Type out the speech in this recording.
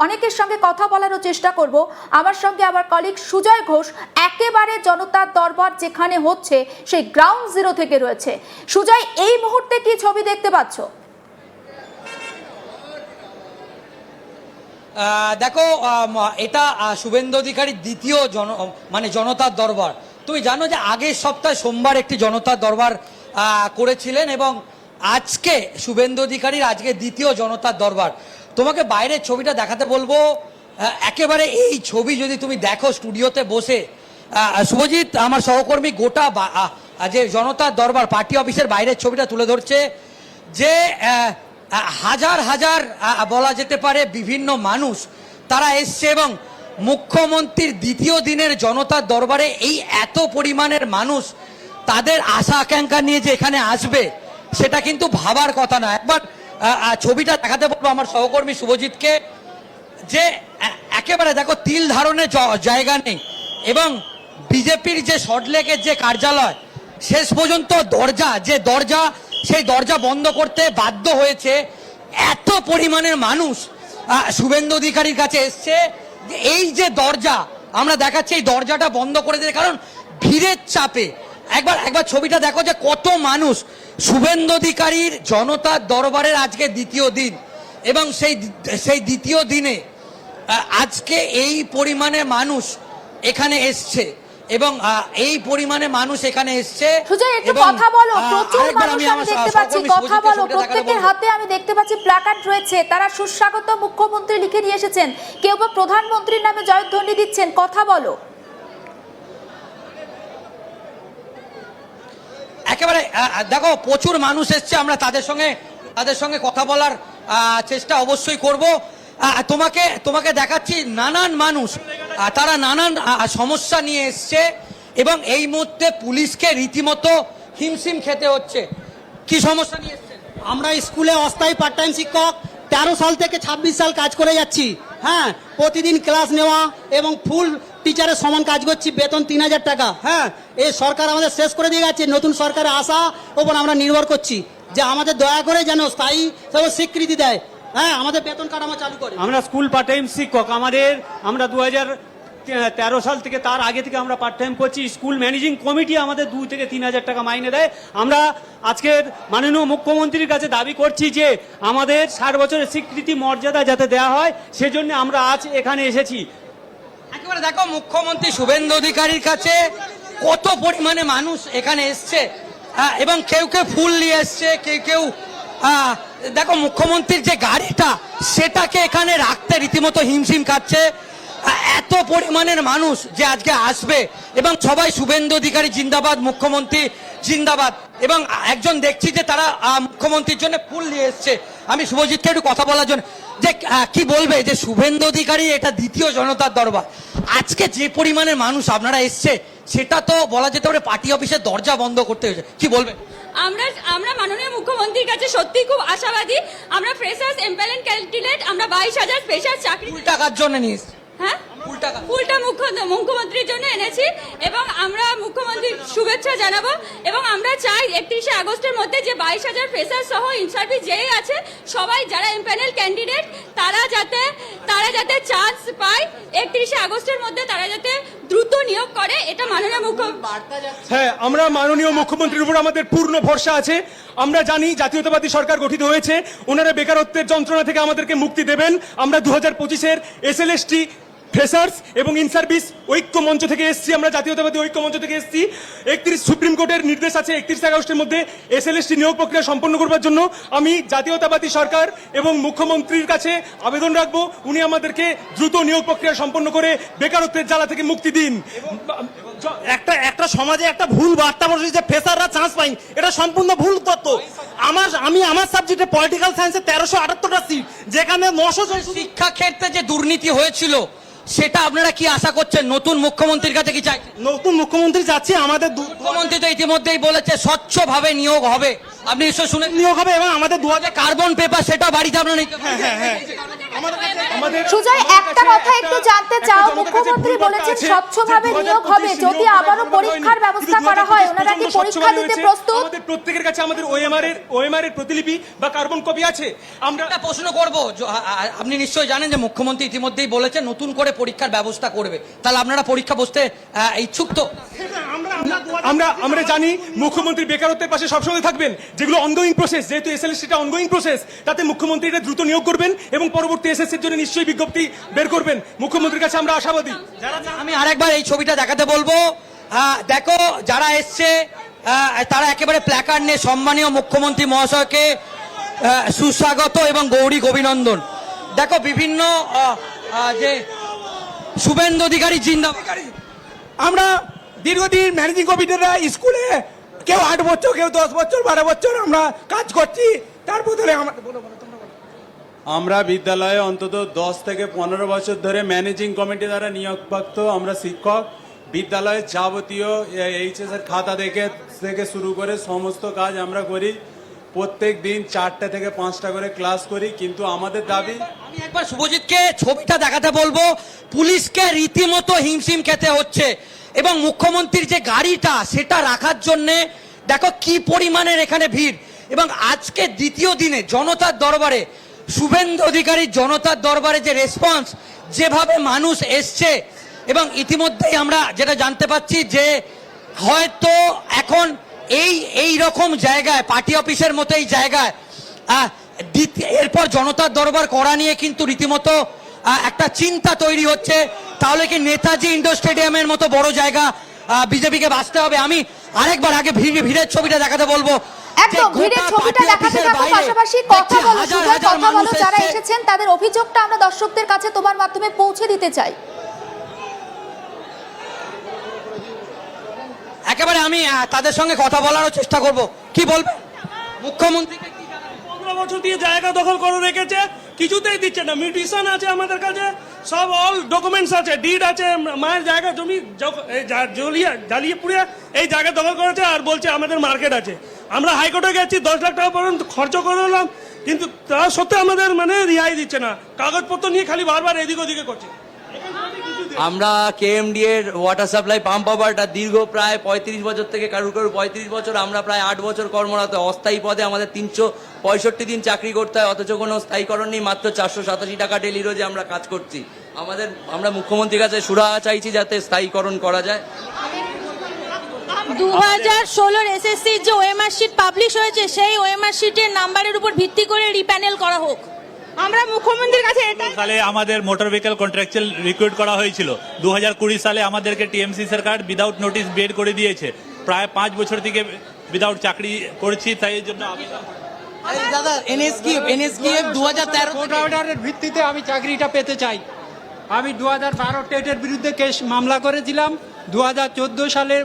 অনেকের সঙ্গে কথা বলারও চেষ্টা করব। আমার সঙ্গে আমার কলিগ সুজয় ঘোষ একেবারে জনতার দরবার যেখানে হচ্ছে সেই গ্রাউন্ড জিরো থেকে রয়েছে। সুজয়, এই মুহূর্তে কি ছবি দেখতে পাচ্ছ? দেখো, এটা শুভেন্দু অধিকারীর দ্বিতীয় জনতার দরবার। তুমি জানো যে আগের সপ্তাহে সোমবার একটি জনতার দরবার করেছিলেন এবং আজকে শুভেন্দু অধিকারীর আজকে দ্বিতীয় জনতার দরবার। তোমাকে বাইরের ছবিটা দেখাতে বলবো। একেবারে এই ছবি যদি তুমি দেখো স্টুডিওতে বসে, শুভজিৎ আমার সহকর্মী গোটা যে জনতার দরবার পার্টি অফিসের বাইরের ছবিটা তুলে ধরছে, যে হাজার হাজার বলা যেতে পারে বিভিন্ন মানুষ তারা এসছে এবং মুখ্যমন্ত্রীর দ্বিতীয় দিনের জনতার দরবারে এই এত পরিমাণের মানুষ তাদের আশা আকাঙ্ক্ষা নিয়ে যে এখানে আসবে সেটা কিন্তু ভাবার কথা না। একবার ছবিটা দেখাতে বলবো আমার সহকর্মী শুভজিৎকে, যে একেবারে দেখো তিল ধারণের জায়গা নেই এবং বিজেপির যে সল্টলেকের যে কার্যালয় শেষ পর্যন্ত সেই দরজা বন্ধ করতে বাধ্য হয়েছে। এত পরিমাণের মানুষ শুভেন্দু অধিকারীর কাছে এসছে যে এই যে দরজা আমরা দেখাচ্ছি এই দরজাটা বন্ধ করে দিতে, কারণ ভিড়ের চাপে। একবার ছবিটা দেখো যে কত মানুষ। শুভেন্দু অধিকারীর জনতার দরবারের আজকে দ্বিতীয় দিন এবং সেই দ্বিতীয় দিনে আজকে এই পরিমাণে মানুষ এখানে এসছে এবং এই পরিমাণে মানুষ এখানে এসছে। সুজয়, একটু কথা বলো। প্রচুর মানুষ আমি দেখতে পাচ্ছি, কথা বলো। প্রত্যেকের হাতে আমি দেখতে পাচ্ছি প্ল্যাকার্ড রয়েছে, তারা সুস্বাগত মুখ্যমন্ত্রী লিখে নিয়ে এসেছেন, কেউ বা প্রধানমন্ত্রীর নামে জয়ধ্বনি দিচ্ছেন। কথা বলো। একেবারে দেখো প্রচুর মানুষ এসছে, আমরা তাদের সঙ্গে কথা বলার চেষ্টা অবশ্যই করব। তোমাকে দেখাচ্ছি নানান মানুষ, তারা নানান সমস্যা নিয়ে এসছে এবং এই মুহূর্তে পুলিশকে রীতিমতো হিমশিম খেতে হচ্ছে। কি সমস্যা নিয়ে এসছে? আমরা স্কুলে অস্থায়ী পার্ট টাইম শিক্ষক 13 সাল থেকে 26 সাল কাজ করে যাচ্ছি। হ্যাঁ, প্রতিদিন ক্লাস নেওয়া এবং ফুল টিচারের সমান কাজ করছি, বেতন 3000 টাকা। হ্যাঁ, এই সরকার আমাদের শেষ করে দিয়ে গেছে। নতুন সরকারের আশা ওপর আমরা নির্ভর করছি যে আমাদের দয়া করে যেন স্থায়ী স্বীকৃতি দেয়। হ্যাঁ, আমাদের বেতন কাঠামো চালু করে। আমরা স্কুল পার্ট টাইম শিক্ষক, আমরা 2013 সাল থেকে তার আগে থেকে আমরা পার্ট টাইম করছি। স্কুল ম্যানেজিং কমিটি আমাদের 2 থেকে 3000 টাকা মাইনে দেয়। আমরা আজকের মাননীয় মুখ্যমন্ত্রীর কাছে দাবি করছি যে আমাদের 60 বছরের স্বীকৃতি মর্যাদা যাতে দেওয়া হয়, সেজন্য আমরা আজ এখানে এসেছি। একেবারে দেখো মুখ্যমন্ত্রী শুভেন্দু অধিকারীর কাছে কত পরিমাণে মানুষ এখানে এসছে এবং কেউ ফুল নিয়ে এসছে, কেউ দেখো মুখ্যমন্ত্রীর যে গাড়িটা সেটাকে এখানে রাখতে রীতিমতো হিমশিম খাচ্ছে। এত পরিমাণের মানুষ যে আজকে আসবে এবং সবাই শুভেন্দু অধিকারী জিন্দাবাদ, মুখ্যমন্ত্রী জিন্দাবাদ। এবং একজন দেখছি যে তারা মুখ্যমন্ত্রীর জন্য ফুল নিয়ে এসছে। আমি শুভজিৎকে একটু কথা বলার জন্য, যে কি বলবে যে শুভেন্দু অধিকারী এটা দ্বিতীয় জনতার দরবার, আজকে যে পরিমাণের মানুষ আপনারা এসছে সেটা তো বলা যেতে পারে পার্টি অফিসের দরজা বন্ধ করতে হয়েছে। কি বলবেন? আমরা মাননীয় মুখ্যমন্ত্রীর কাছে সত্যি খুব আশাবাদী। আমরা ফ্রেশার্স এমপ্লয়েড ক্যান্ডিডেট, আমরা 22,000 ফ্রেশার্স চাকরি টাকার জন্য নিস। হ্যাঁ, ফুলটা মুখ্যমন্ত্রীর জন্য এনেছি এবং আমরা মুখ্যমন্ত্রীর শুভেচ্ছা জানাবো এবং আমরা চাই 31 আগস্টের মধ্যে যে 22,000 ফ্রেশার সহ ইন সার্ভিস যেই আছে সবাই যারা এমপ্যানেল ক্যান্ডিডেট তারা যাতে চান্স পায় 31 আগস্টের মধ্যে, তারা যাতে দ্রুত নিয়োগ করে, এটা মাননীয় মুখ্যমন্ত্রী। হ্যাঁ, আমরা মাননীয় মুখ্যমন্ত্রীর উপর আমাদের পূর্ণ ভরসা আছে। আমরা জানি জাতীয়তাবাদী সরকার গঠিত হয়েছে, ওনারা বেকারত্বের যন্ত্রণা থেকে আমাদেরকে মুক্তি দেবেন। আমরা 2025-এর SLST ফ্রেশার্স এবং ইন সার্ভিস ঐক্য মঞ্চ থেকে এসেছি, আমরা জাতীয়তাবাদী ঐক্য মঞ্চ থেকে এসেছি। 31 সুপ্রিম কোর্টের নির্দেশ আছে 31 আগস্টের মধ্যে SLST নিয়োগ প্রক্রিয়া সম্পন্ন করবার জন্য। আমি জাতীয়তাবাদী সরকার এবং মুখ্যমন্ত্রীর কাছে আবেদন রাখবো উনি আমাদেরকে দ্রুত নিয়োগ প্রক্রিয়া সম্পন্ন করে বেকারত্বের জ্বালা থেকে মুক্তি দিন। একটা সমাজে একটা ভুল বার্তা বসে যে ফ্রেশাররা চান্স পায়নি, এটা সম্পূর্ণ ভুল তথ্য। আমার সাবজেক্টে পলিটিক্যাল সায়েন্সে 1378টা সিট, যেখানে 900 শিক্ষা ক্ষেত্রে যে দুর্নীতি হয়েছিল সেটা আপনারা কি আশা করছেন? নতুন মুখ্যমন্ত্রীর কাছে কি চাইছেন? নতুন মুখ্যমন্ত্রী চাচ্ছি। আমাদের মুখ্যমন্ত্রী তো ইতিমধ্যেই বলেছে স্বচ্ছভাবে নিয়োগ হবে। আপনি নিশ্চয় শুনে নিয়োগ হবে এবং আমাদের 2000 কার্বন পেপার সেটা বাড়িতে আপনারা নিতে। সুজয়, একটা কথা একটু জানতে চাও, মুখ্যমন্ত্রী বলেছেন স্বচ্ছভাবে নিয়োগ হবে, যদি আবারও পরীক্ষার ব্যবস্থা করা হয়, ওনারা কি পরীক্ষা দিতে প্রস্তুত? আমাদের প্রত্যেকের কাছে আমাদের ওএমআর এর প্রতিলিপি বা কার্বন কপি আছে। আমরা একটা প্রশ্ন করব, আপনি নিশ্চয়ই জানেন যে মুখ্যমন্ত্রী ইতিমধ্যেই বলেছেন নতুন করে পরীক্ষার ব্যবস্থা করবে, তাহলে আপনারা পরীক্ষা বসতে ইচ্ছুক তো? আমরা জানি মুখ্যমন্ত্রী বেকারত্বের পাশে সবসময় থাকবেন, যেগুলো অনগোয়িং প্রসেস, যেহেতু এসএলএসটিটা অনগোয়িং প্রসেস, তাতে মুখ্যমন্ত্রী এটা দ্রুত নিয়োগ করবেন এবং পরবর্তী এসএসসির জন্য নিশ্চয়ই বিজ্ঞপ্তি বের করবেন। মুখ্যমন্ত্রীর কাছে আমরা আশাবাদী। আমি আরেকবার এই ছবিটা দেখাতে বলবো, দেখো যারা এসছে তারা একেবারে প্ল্যাকার্ড নিয়ে সম্মানীয় মুখ্যমন্ত্রী মহাশয়কে সুস্বাগত এবং গৌরী অভিনন্দন। দেখো বিভিন্ন যে শুভেন্দু অধিকারী জিন্দাবাদ। আমরা দীর্ঘদিন ম্যানেজিং কমিটিরা স্কুলে কেউ 8 বছর, কেউ 10 বছর, 12 বছর আমরা কাজ করছি। তার বদলে আমরা বিদ্যালয়ে অন্তত 10 থেকে 15 বছর ধরে ম্যানেজিং কমিটি দ্বারা নিয়োগপ্রাপ্ত আমরা শিক্ষক। বিদ্যালয়ের যাবতীয় এইচএস এর খাতা থেকে শুরু করে সমস্ত কাজ আমরা করি। প্রত্যেক দিন 4টা থেকে 5টা করে ক্লাস করি, কিন্তু আমাদের দাবি, আমি একবার শুভজিৎকে ছবিটা দেখাতে বলবো, পুলিশকে রীতিমতো হিমশিম খেতে হচ্ছে এবং মুখ্যমন্ত্রীর যে গাড়িটা সেটা রাখার জন্যে দেখো কি পরিমাণের এখানে ভিড়। এবং আজকে দ্বিতীয় দিনে জনতার দরবারে, শুভেন্দু অধিকারীর জনতার দরবারে যে রেসপন্স, যেভাবে মানুষ এসছে, এবং ইতিমধ্যেই আমরা যেটা জানতে পাচ্ছি যে হয়তো এখন এই রকম জায়গায়, পার্টি অফিসের মতো এই জায়গায় এরপর জনতার দরবার করা নিয়ে কিন্তু রীতিমতো একটা চিন্তা তৈরি হচ্ছে, তাহলে কি নেতাজি ইন্ডোর স্টেডিয়ামের মতো বড় জায়গা বিজেপিকে বাঁচতে হবে? আমি আরেকবার আগে ভিড়ের ছবিটা দেখাতে বলবো। একদম ভিড়ের ছবিটা দেখাতে থাকো, পাশাপাশি কথা বলো, সুজয় কথা বলো, যারা এসেছেন তাদের অভিযোগটা আমরা দর্শকদের কাছে তোমার মাধ্যমে পৌঁছে দিতে চাই। একেবারে আমি তাদের সঙ্গে কথা বলারও চেষ্টা করব। কি বলবেন মুখ্যমন্ত্রী? 15 বছর দিয়ে জায়গা দখল করে রেখেছে, কিছুতেই দিচ্ছে না। মিউটিশন আছে আমাদের কাছে, সব অল ডকুমেন্টস আছে, ডিড আছে, মায়ের জায়গা জমি জ্বালিয়ে পুড়ে এই জায়গা দখল করেছে আর বলছে আমাদের মার্কেট আছে। আমরা হাইকোর্টে গেছি, 10 লাখ টাকা পর্যন্ত খরচ করলাম, কিন্তু তা সত্ত্বেও আমাদের রেহাই দিচ্ছে না। কাগজপত্র নিয়ে খালি বারবার এদিক ওদিকে করছে। আমরা কেএমডি এর ওয়াটার সাপ্লাই পাম্প অপারেটর, দীর্ঘ প্রায় 35 বছর থেকে কারুর 35 বছর, আমরা প্রায় 8 বছর কর্মরত। অস্থায়ী পদে আমাদের 365 দিন চাকরি করতে হয়, অথচ কোনো স্থায়ীকরণ নেই। মাত্র 487 টাকা ডেলি রোজে আমরা কাজ করছি। আমরা মুখ্যমন্ত্রীর কাছে সুরাহা চাইছি যাতে স্থায়ীকরণ করা যায়। 2016 এসএসসির যে ওএমআর শিট পাবলিশ হয়েছে, সেই ওএমআর শিটের নাম্বারের উপর ভিত্তি করে রিপ্যানেল করা হোক। আমরা মুখ্যমন্ত্রীর কাছে সালে আমাদের মোটর ভেহিকল কন্ট্রাকচুয়াল রিক্রুট করা হয়েছিল। 2020 সালে আমাদেরকে টিএমসি সরকার উইদাউট নোটিস বের করে দিয়েছে। প্রায় 5 বছর থেকে উইদাউট চাকরি করছি, তাই এই জন্য দাদা এনএসকিএফ 2013 কোর্ট অর্ডারের ভিত্তিতে আমি চাকরিটা পেতে চাই। আমি 2012 টেটের বিরুদ্ধে কেস মামলা করেছিলাম। 2014 সালে